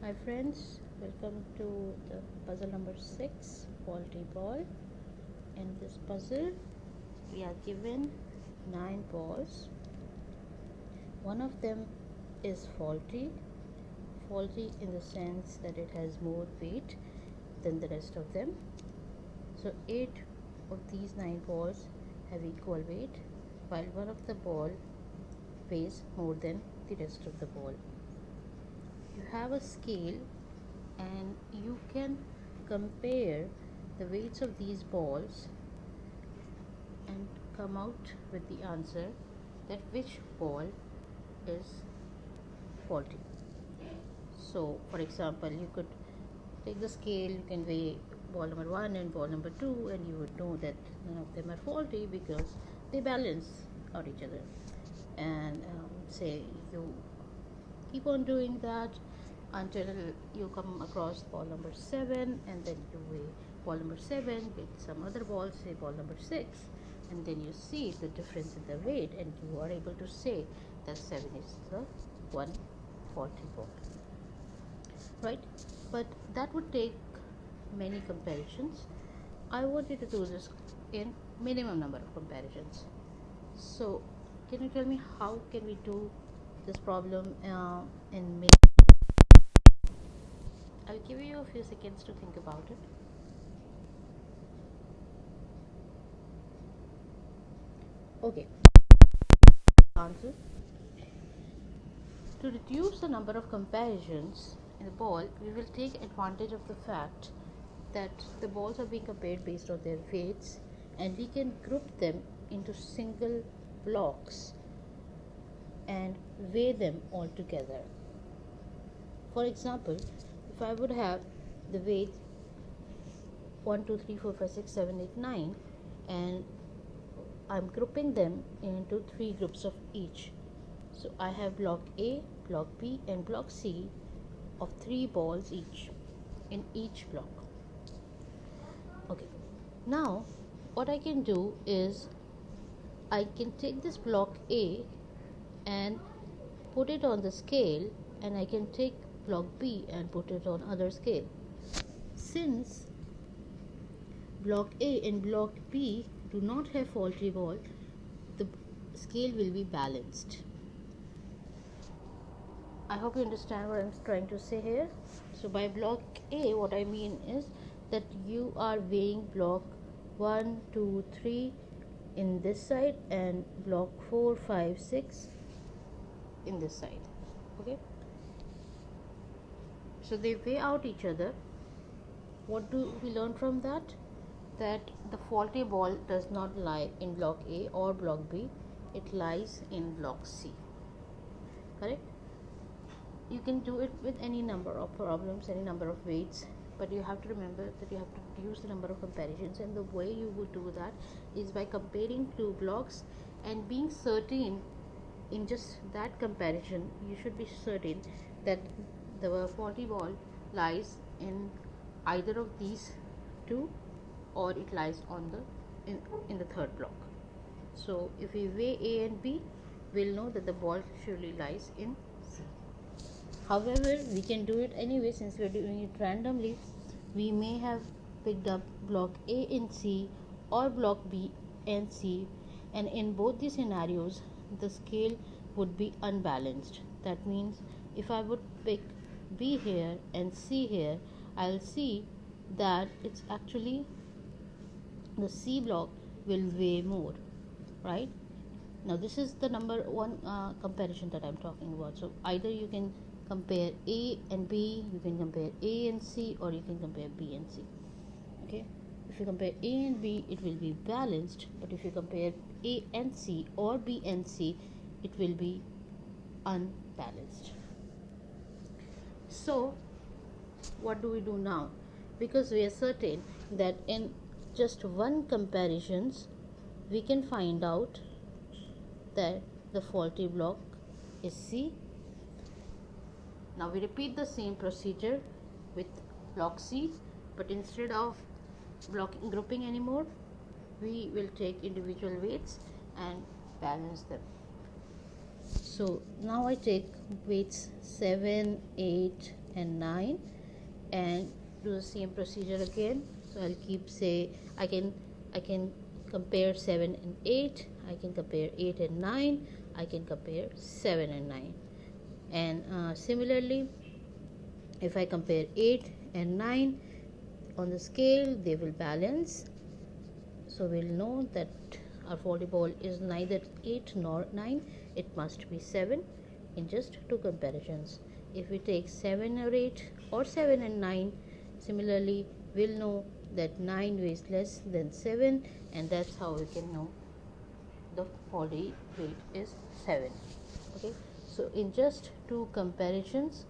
Hi friends, welcome to the puzzle number 6, faulty ball. In this puzzle we are given 9 balls. One of them is faulty in the sense that it has more weight than the rest of them. So 8 of these 9 balls have equal weight, while one of the ball weighs more than the rest of the ball. You have a scale and you can compare the weights of these balls and come out with the answer that which ball is faulty. So for example, you could take the scale, you can weigh ball number 1 and ball number 2, and you would know that none of them are faulty because they balance out each other. And say you keep on doing that until you come across ball number 7, and then you weigh ball number 7 with some other ball, say ball number 6, and then you see the difference in the weight, and you are able to say that 7 is the one faulty ball, right? But that would take many comparisons. I want you to do this in minimum number of comparisons. So can you tell me how can we do this problem in minimum? I'll give you a few seconds to think about it. Okay. Answer. To reduce the number of comparisons in the ball, we will take advantage of the fact that the balls are being compared based on their weights, and we can group them into single blocks and weigh them all together. For example, if I would have the weight 1, 2, 3, 4, 5, 6, 7, 8, 9, and I'm grouping them into 3 groups of each. So I have block A, block B, and block C of 3 balls each in each block. Okay, now what I can do is I can take this block A and put it on the scale, and I can take block B and put it on other scale. Since block A and block B do not have faulty ball, the scale will be balanced. I hope you understand what I'm trying to say here. So by block A, what I mean is that you are weighing block 1, 2, 3 in this side and block 4, 5, 6 in this side. Okay, so they weigh out each other. What do we learn from that? That the faulty ball does not lie in block A or block B, it lies in block C. Correct? You can do it with any number of problems, any number of weights, but you have to remember that you have to reduce the number of comparisons, and the way you would do that is by comparing 2 blocks and being certain in just that comparison. You should be certain that the faulty ball lies in either of these 2, or it lies on the in the third block. So if we weigh A and B, we'll know that the ball surely lies in C. However, we can do it anyway. Since we are doing it randomly, we may have picked up block A and C or block B and C, and in both the scenarios the scale would be unbalanced. That means if I would pick B here and C here, I'll see that it's actually the C block will weigh more, right? Now this is the number one comparison that I'm talking about. So either you can compare A and B, you can compare A and C, or you can compare B and C. Okay, if you compare A and B, it will be balanced, but if you compare A and C or B and C, it will be unbalanced. So what do we do now? Because we are certain that in just one comparisons we can find out that the faulty block is C. Now we repeat the same procedure with block C, but instead of grouping anymore, we will take individual weights and balance them. So now I take weights 7, 8, and 9, and do the same procedure again. So I'll keep, say, I can compare 7 and 8, I can compare 8 and 9, I can compare 7 and 9. And similarly, if I compare 8 and 9 on the scale, they will balance. So we'll know that our faulty ball is neither 8 nor 9, it must be 7 in just two comparisons. If we take 7 or 8 or 7 and 9, similarly we'll know that 9 weighs less than 7, and that's how we can know the faulty weight is 7. Okay, so in just two comparisons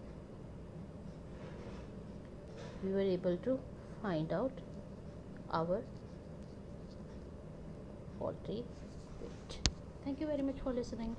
we were able to find out our faulty weight. Thank you very much for listening.